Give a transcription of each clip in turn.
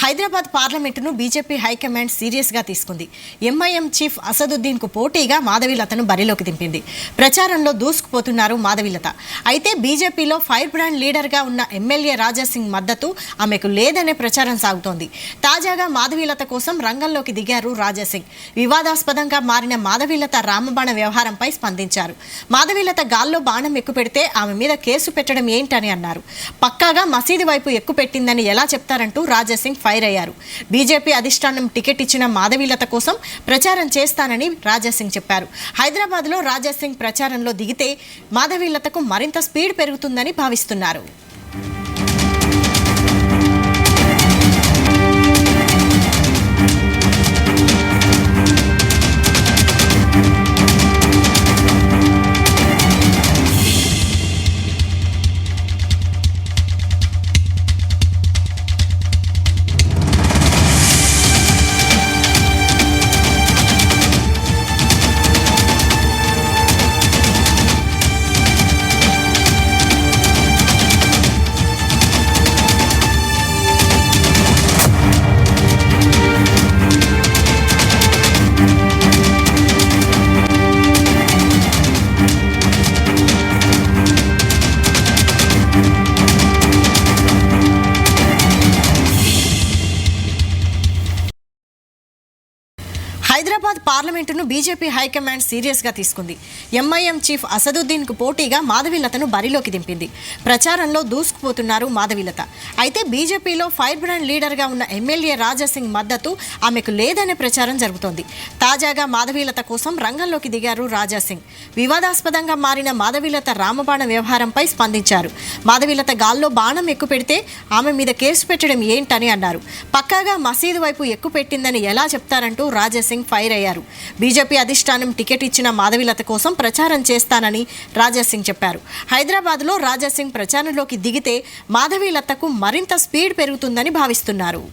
Hyderabad పార్లమెంటును BJP high command సీరియస్గా తీసుకుంది. MIM chief అసదుద్దీన్కు పోటీగా మాధవీలతను బరిలోకి దింపింది. ప్రచారంలో దూసుకుపోతున్నారు మాధవీలత. అయితే బీజేపీలో ఫైర్ బ్రాండ్ లీడర్గా ఉన్న ఎమ్మెల్యే రాజాసింగ్ మద్దతు ఆమెకు లేదనే ప్రచారం సాగుతోంది. తాజాగా మాధవీలత కోసం రంగంలోకి దిగారు రాజాసింగ్. వివాదాస్పదంగా మారిన మాధవీలత రామబాణ వ్యవహారంపై స్పందించారు. మాధవీలత గాల్లో బాణం ఎక్కుపెడితే ఆమె మీద కేసు పెట్టడం ఏంటని అన్నారు. పక్కాగా మసీదు వైపు ఎక్కుపెట్టిందని ఎలా చెప్తారంటూ రాజాసింగ్ ఫైర్ అయ్యారు. బీజేపీ అధిష్టానం టికెట్ ఇచ్చిన మాధవీలత కోసం ప్రచారం చేస్తానని రాజాసింగ్ చెప్పారు. హైదరాబాద్లో రాజాసింగ్ ప్రచారంలో దిగితే మాధవీలతకు మరింత స్పీడ్ పెరుగుతుందని భావిస్తున్నారు. హైదరాబాద్ పార్లమెంటును బీజేపీ హైకమాండ్ సీరియస్గా తీసుకుంది. ఎంఐఎం చీఫ్ అసదుద్దీన్కు పోటీగా మాధవీలతను బరిలోకి దింపింది. ప్రచారంలో దూసుకుపోతున్నారు మాధవీలత. అయితే బీజేపీలో ఫైర్ బ్రాండ్ లీడర్గా ఉన్న ఎమ్మెల్యే రాజాసింగ్ మద్దతు ఆమెకు లేదనే ప్రచారం జరుగుతోంది. తాజాగా మాధవీలత కోసం రంగంలోకి దిగారు రాజాసింగ్. వివాదాస్పదంగా మారిన మాధవీలత రామబాణ వ్యవహారంపై స్పందించారు. మాధవీలత గాల్లో బాణం ఎక్కుపెడితే ఆమె మీద కేసు పెట్టడం ఏంటని అన్నారు. పక్కాగా మసీదు వైపు ఎక్కుపెట్టిందని ఎలా చెప్తారంటూ రాజాసింగ్ ఫైర్ అయ్యారు. బీజేపీ అధిష్టానం టికెట్ ఇచ్చిన మాధవీలత కోసం ప్రచారం చేస్తానని రాజాసింగ్ చెప్పారు. హైదరాబాద్లో రాజాసింగ్ ప్రచారంలోకి దిగితే మాధవీలతకు మరింత స్పీడ్ పెరుగుతుందని భావిస్తున్నారు.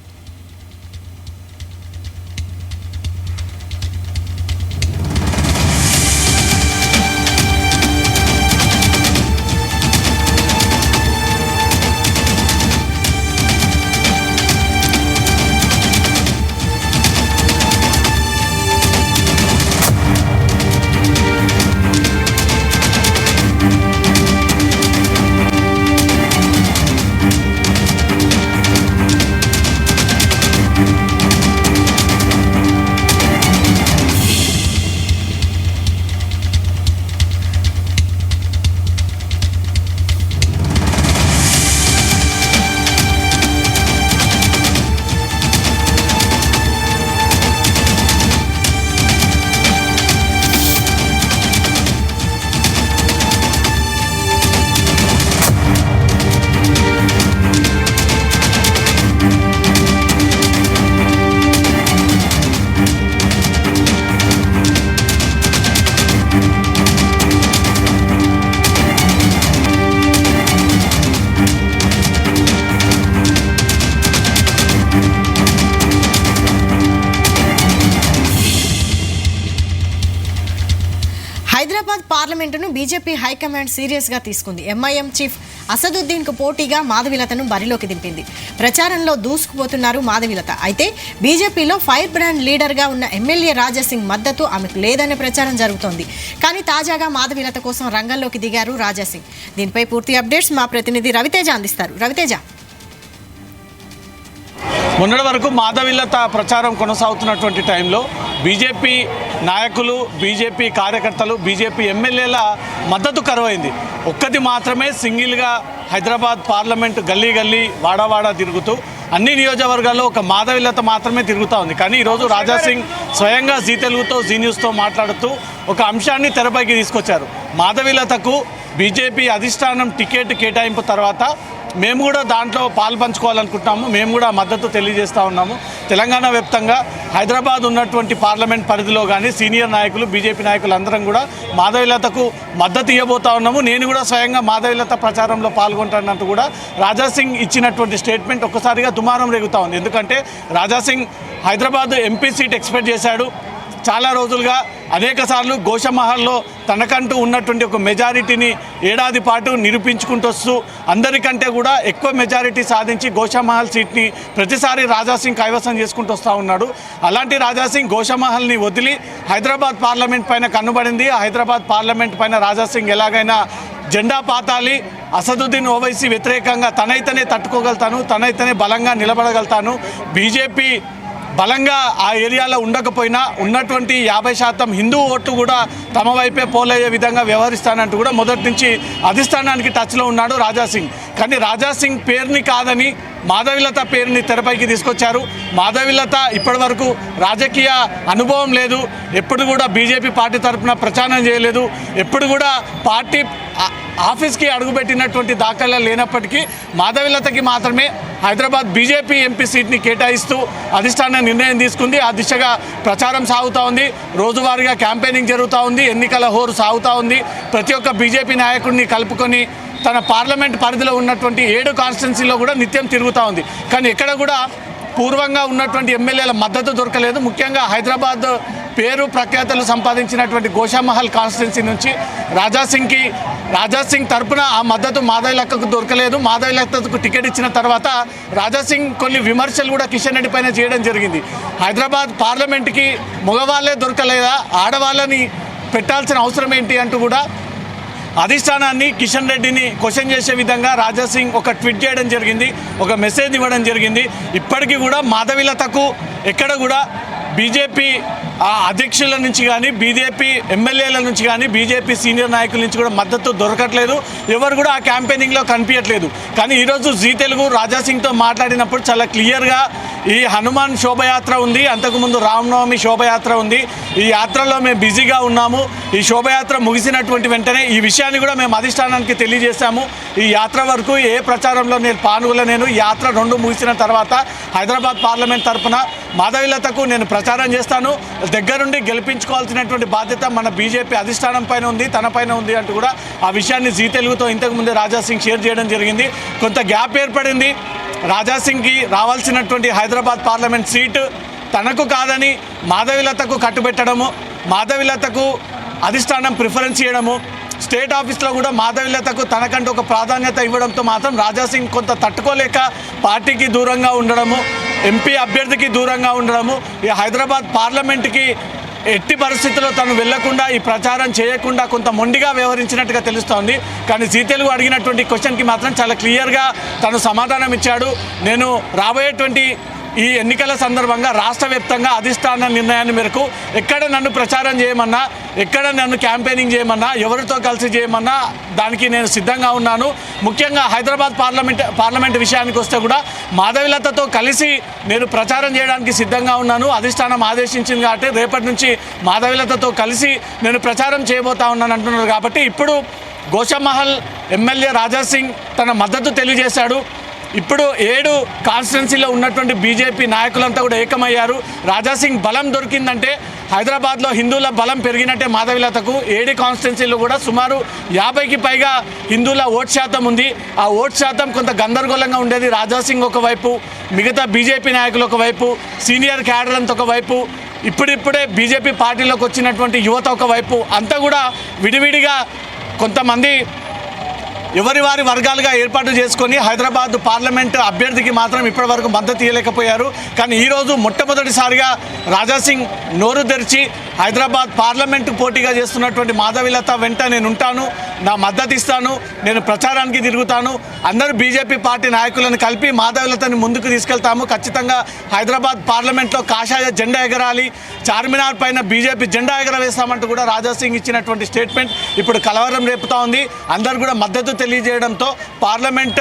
హైదరాబాద్ పార్లమెంటును బీజేపీ హైకమాండ్ సీరియస్గా తీసుకుంది. ఎంఐఎం చీఫ్ అసదుద్దీన్కు పోటీగా మాధవీలతను బరిలోకి దింపింది. ప్రచారంలో దూసుకుపోతున్నారు మాధవీలత. అయితే బీజేపీలో ఫైర్ బ్రాండ్ లీడర్గా ఉన్న ఎమ్మెల్యే రాజాసింగ్ మద్దతు ఆమెకు లేదనే ప్రచారం జరుగుతోంది. కానీ తాజాగా మాధవీలత కోసం రంగంలోకి దిగారు రాజాసింగ్. దీనిపై పూర్తి అప్డేట్స్ మా ప్రతినిధి రవితేజ అందిస్తారు. రవితేజ, మొన్నటి వరకు మాధవీలత ప్రచారం కొనసాగుతున్నటువంటి టైంలో బీజేపీ నాయకులు, బీజేపీ కార్యకర్తలు, బీజేపీ ఎమ్మెల్యేల మద్దతు కరువైంది. ఒక్కటి మాత్రమే సింగిల్గా హైదరాబాద్ పార్లమెంట్ గల్లీ గల్లీ వాడవాడ తిరుగుతూ అన్ని నియోజకవర్గాల్లో ఒక మాధవీలత మాత్రమే తిరుగుతూ ఉంది. కానీ ఈరోజు రాజాసింగ్ స్వయంగా జీ తెలుగుతో, జీ న్యూస్తో మాట్లాడుతూ ఒక అంశాన్ని తెరపైకి తీసుకొచ్చారు. మాధవీలతకు బీజేపీ అధిష్టానం టికెట్ కేటాయింపు తర్వాత మేము కూడా దాంట్లో పాలు పంచుకోవాలనుకుంటున్నాము, మేము కూడా మద్దతు తెలియజేస్తూ ఉన్నాము. తెలంగాణ వ్యాప్తంగా హైదరాబాద్ ఉన్నటువంటి పార్లమెంట్ పరిధిలో కానీ సీనియర్ నాయకులు, బీజేపీ నాయకులు అందరం కూడా మాధవీలతకు మద్దతు ఇవ్వబోతా ఉన్నాము. నేను కూడా స్వయంగా మాధవీలత ప్రచారంలో పాల్గొంటానంటూ కూడా రాజాసింగ్ ఇచ్చినటువంటి స్టేట్మెంట్ ఒక్కసారిగా దుమారం రేగుతా ఉంది. ఎందుకంటే Raja Singh Hyderabad MP seat expect చేశాడు. చాలా రోజులుగా అనేకసార్లు గోషామహల్లో తనకంటూ ఉన్నటువంటి ఒక మెజారిటీని ఏడాది పాటు నిరూపించుకుంటూ వస్తూ అందరికంటే కూడా ఎక్కువ మెజారిటీ సాధించి గోషామహల్ సీట్ని ప్రతిసారి రాజాసింగ్ కైవసం చేసుకుంటూ వస్తూ ఉన్నాడు. అలాంటి రాజాసింగ్ గోషామహల్ని వదిలి హైదరాబాద్ పార్లమెంట్ పైన కన్నుబడింది. హైదరాబాద్ పార్లమెంట్ పైన రాజాసింగ్ ఎలాగైనా జెండా పాతాలి, అసదుద్దీన్ ఓవైసీ వ్యతిరేకంగా తనైతేనే తట్టుకోగలుగుతాను, తనైతేనే బలంగా నిలబడగలుగుతాను, బీజేపీ బలంగా ఆ ఏరియాలో ఉండకపోయినా ఉన్నటువంటి 50% హిందూ ఓట్లు కూడా తమ వైపే పోలయ్యే విధంగా వ్యవహరిస్తానంటూ కూడా మొదటి నుంచి అధిష్టానానికి టచ్లో ఉన్నాడు రాజాసింగ్. కానీ రాజాసింగ్ పేరుని కాదని మాధవిలత పేరుని తెరపైకి తీసుకొచ్చారు. మాధవిలత ఇప్పటి వరకు రాజకీయ అనుభవం లేదు, ఎప్పుడు కూడా బీజేపీ పార్టీ తరఫున ప్రచారం చేయలేదు, ఎప్పుడు కూడా పార్టీ ఆఫీస్కి అడుగుపెట్టినటువంటి దాఖలా లేనప్పటికీ మాధవిలతకి మాత్రమే హైదరాబాద్ బీజేపీ ఎంపీ సీట్ని కేటాయిస్తూ అధిష్టానం నిర్ణయం తీసుకుంది. ఆ దిశగా ప్రచారం సాగుతూ ఉంది, రోజువారీగా క్యాంపెయినింగ్ జరుగుతూ ఉంది, ఎన్నికల హోరు సాగుతూ ఉంది. ప్రతి ఒక్క బీజేపీ నాయకుడిని కలుపుకొని తన పార్లమెంట్ పరిధిలో ఉన్నటువంటి 7 కాన్స్టిట్యున్సీలో కూడా నిత్యం తిరుగుతూ ఉంది. కానీ ఎక్కడ కూడా పూర్వంగా ఉన్నటువంటి ఎమ్మెల్యేల మద్దతు దొరకలేదు. ముఖ్యంగా హైదరాబాద్ పేరు ప్రఖ్యాతలు సంపాదించినటువంటి గోషామహల్ కాన్స్టిట్యున్సీ నుంచి రాజాసింగ్ తరపున ఆ మద్దతు మాధవిలతకు దొరకలేదు. మాధవిలతకు టికెట్ ఇచ్చిన తర్వాత రాజాసింగ్ కొన్ని విమర్శలు కూడా కిషన్ రెడ్డి పైన చేయడం జరిగింది. హైదరాబాద్ పార్లమెంట్కి మగవాళ్ళే దొరకలేదా, ఆడవాళ్ళని పెట్టాల్సిన అవసరం ఏంటి అంటూ కూడా అధిష్టానాన్ని కిషన్ రెడ్డిని క్వశ్చన్ చేసే విధంగా రాజాసింగ్ ఒక ట్వీట్ చేయడం జరిగింది, ఒక మెసేజ్ ఇవ్వడం జరిగింది. ఇప్పటికీ కూడా మాధవిలతకు ఎక్కడ కూడా బీజేపీ అధ్యక్షుల నుంచి కానీ బీజేపీ ఎమ్మెల్యేల నుంచి కానీ బీజేపీ సీనియర్ నాయకుల నుంచి కూడా మద్దతు దొరకట్లేదు, ఎవరు కూడా ఆ క్యాంపెయినింగ్లో కనిపించట్లేదు. కానీ ఈరోజు జీ తెలుగు రాజాసింగ్తో మాట్లాడినప్పుడు చాలా క్లియర్గా ఈ హనుమాన్ శోభయాత్ర ఉంది, అంతకుముందు రామనవమి శోభయాత్ర ఉంది, ఈ యాత్రలో మేము బిజీగా ఉన్నాము, ఈ శోభయాత్ర ముగిసినటువంటి వెంటనే ఈ విషయాన్ని కూడా మేము అధిష్టానానికి తెలియజేశాము. ఈ యాత్ర వరకు ఏ ప్రచారంలో నేను పాల్గొనలేను, యాత్ర 2 ముగిసిన తర్వాత హైదరాబాద్ పార్లమెంట్ తరఫున మాధవిలతకు నేను ప్రచారం చేస్తాను, దగ్గరుండి గెలిపించుకోవాల్సినటువంటి బాధ్యత మన బీజేపీ అధిష్టానం పైన ఉంది, తన పైన ఉంది అంటూ కూడా ఆ విషయాన్ని జీ తెలుగుతో ఇంతకుముందే రాజాసింగ్ షేర్ చేయడం జరిగింది. కొంత గ్యాప్ ఏర్పడింది. రాజాసింగ్కి రావాల్సినటువంటి హైదరాబాద్ పార్లమెంట్ సీటు తనకు కాదని మాధవిలతకు కట్టుబెట్టడము, మాధవిలతకు అధిష్టానం ప్రిఫరెన్స్ చేయడము, స్టేట్ ఆఫీస్లో కూడా మాధవిలతకు తనకంటూ ఒక ప్రాధాన్యత ఇవ్వడంతో మాత్రం రాజాసింగ్ కొంత తట్టుకోలేక పార్టీకి దూరంగా ఉండడము, ఎంపీ అభ్యర్థికి దూరంగా ఉండడము, ఈ హైదరాబాద్ పార్లమెంట్కి ఎట్టి పరిస్థితుల్లో తను వెళ్లకుండా ఈ ప్రచారం చేయకుండా కొంత మొండిగా వ్యవహరించినట్టుగా తెలుస్తోంది. కానీ జీ తెలుగు అడిగినటువంటి క్వశ్చన్కి మాత్రం చాలా క్లియర్గా తను సమాధానం ఇచ్చాడు. నేను రాబోయేటువంటి ఈ ఎన్నికల సందర్భంగా రాష్ట్ర వ్యాప్తంగా అధిష్టాన నిర్ణయాన్ని మేరకు ఎక్కడ నన్ను ప్రచారం చేయమన్నా, ఎక్కడ నన్ను క్యాంపెయినింగ్ చేయమన్నా, ఎవరితో కలిసి చేయమన్నా దానికి నేను సిద్ధంగా ఉన్నాను. ముఖ్యంగా హైదరాబాద్ పార్లమెంట్ విషయానికి వస్తే కూడా మాధవిలతతో కలిసి నేను ప్రచారం చేయడానికి సిద్ధంగా ఉన్నాను. అధిష్టానం ఆదేశించింది కాబట్టి రేపటి నుంచి మాధవిలతతో కలిసి నేను ప్రచారం చేయబోతా ఉన్నాను అంటున్నారు. కాబట్టి ఇప్పుడు గోషామహల్ ఎమ్మెల్యే రాజాసింగ్ తన మద్దతు తెలియజేశాడు. ఇప్పుడు 7 కాన్స్టిట్యున్సీలో ఉన్నటువంటి బీజేపీ నాయకులంతా కూడా ఏకమయ్యారు. రాజాసింగ్ బలం దొరికిందంటే హైదరాబాద్లో హిందువుల బలం పెరిగినట్టే. మాధవిలతకు 7 కాన్స్టిట్యున్సీలో కూడా సుమారు 50కి పైగా హిందువుల ఓట్ శాతం ఉంది. ఆ ఓట్ శాతం కొంత గందరగోళంగా ఉండేది. రాజాసింగ్ ఒకవైపు, మిగతా బీజేపీ నాయకులు ఒకవైపు, సీనియర్ క్యాడర్ అంతా ఒకవైపు, ఇప్పుడిప్పుడే బీజేపీ పార్టీలోకి వచ్చినటువంటి యువత ఒకవైపు, అంతా కూడా విడివిడిగా కొంతమంది ఎవరి వారి వర్గాలుగా ఏర్పాటు చేసుకొని హైదరాబాద్ పార్లమెంట్ అభ్యర్థికి మాత్రం ఇప్పటివరకు మద్దతు ఇవ్వలేకపోయారు. కానీ ఈరోజు మొట్టమొదటిసారిగా రాజాసింగ్ నోరు తెరిచి హైదరాబాద్ పార్లమెంటు పోటీగా చేస్తున్నటువంటి మాధవిలత వెంట నేను ఉంటాను, నా మద్దతు ఇస్తాను, నేను ప్రచారానికి తిరుగుతాను, అందరూ బీజేపీ పార్టీ నాయకులను కలిపి మాధవిలతని ముందుకు తీసుకెళ్తాము, ఖచ్చితంగా హైదరాబాద్ పార్లమెంట్లో కాషాయ జెండా ఎగరాలి, చార్మినార్ పైన బీజేపీ జెండా ఎగరవేస్తామంటూ కూడా రాజాసింగ్ ఇచ్చినటువంటి స్టేట్మెంట్ ఇప్పుడు కలవరం రేపుతూ ఉంది. అందరూ కూడా మద్దతు తెలియజేయడంతో పార్లమెంట్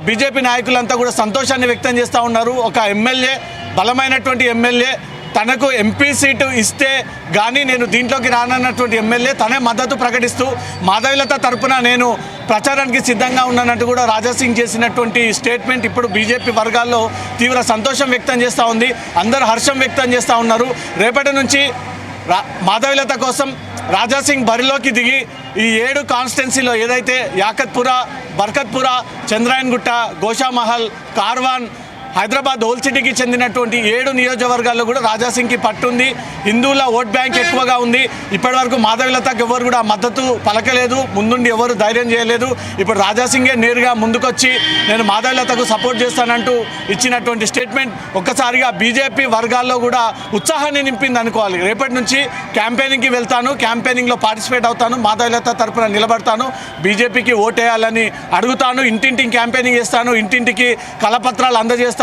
బీజేపీ నాయకులంతా కూడా సంతోషాన్ని వ్యక్తం చేస్తూ ఉన్నారు. ఒక ఎమ్మెల్యే, బలమైనటువంటి ఎమ్మెల్యే, తనకు ఎంపీ సీటు ఇస్తే కానీ నేను దీంట్లోకి రానన్నటువంటి ఎమ్మెల్యే తనే మద్దతు ప్రకటిస్తూ మాధవిలత తరపున నేను ప్రచారానికి సిద్ధంగా ఉన్నానంటూ కూడా రాజాసింగ్ చేసినటువంటి స్టేట్మెంట్ ఇప్పుడు బీజేపీ వర్గాల్లో తీవ్ర సంతోషం వ్యక్తం చేస్తూ ఉంది. అందరూ హర్షం వ్యక్తం చేస్తూ ఉన్నారు. రేపటి నుంచి మాధవిలత కోసం రాజాసింగ్ బరిలోకి దిగి ఈ 7 కాన్స్టిట్యున్సీలో ఏదైతే యాకత్పుర, బర్కత్పుర, చంద్రాయన్గుట్ట, గోషామహల్, కార్వాన్, హైదరాబాద్ ఓల్డ్ సిటీకి చెందినటువంటి 7 నియోజకవర్గాల్లో కూడా రాజాసింగ్కి పట్టుంది. హిందువుల ఓట్ బ్యాంక్ ఎక్కువగా ఉంది. ఇప్పటివరకు మాధవీలతకు ఎవరు కూడా మద్దతు పలకలేదు, ముందుండి ఎవరు ధైర్యం చేయలేదు. ఇప్పుడు రాజాసింగే నేరుగా ముందుకొచ్చి నేను మాధవీలతకు సపోర్ట్ చేస్తానంటూ ఇచ్చినటువంటి స్టేట్మెంట్ ఒక్కసారిగా బీజేపీ వర్గాల్లో కూడా ఉత్సాహాన్ని నింపింది అనుకోవాలి. రేపటి నుంచి క్యాంపెయినింగ్కి వెళ్తాను, క్యాంపెయినింగ్లో పార్టిసిపేట్ అవుతాను, మాధవీలత తరపున నిలబడతాను, బీజేపీకి ఓటేయాలని అడుగుతాను, ఇంటింటికి క్యాంపెయినింగ్ చేస్తాను, ఇంటింటికి కలపత్రాలు అందజేస్తాను.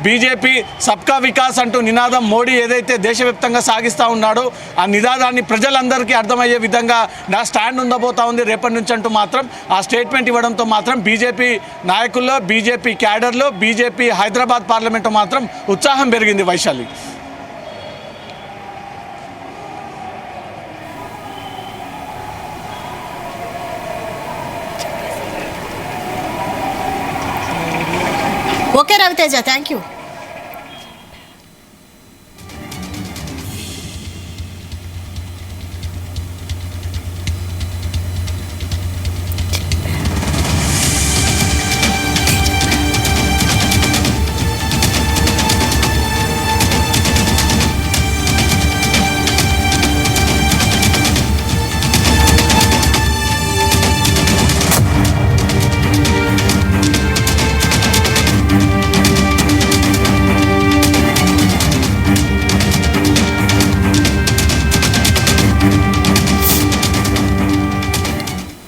బీజేపీ సబ్కా వికాస్ అంటూ నినాదం మోడీ ఏదైతే దేశవ్యాప్తంగా సాగిస్తూ ఉన్నాడో ఆ నినాదాన్ని ప్రజలందరికీ అర్థమయ్యే విధంగా నా స్టాండ్ ఉండబోతా ఉంది రేపటి నుంచి అంటూ మాత్రం ఆ స్టేట్మెంట్ ఇవ్వడంతో మాత్రం బీజేపీ నాయకుల్లో, బీజేపీ క్యాడర్లో, బీజేపీ హైదరాబాద్ పార్లమెంటు మాత్రం ఉత్సాహం పెరిగింది. Vaishali. Okay Raviteja, thank you.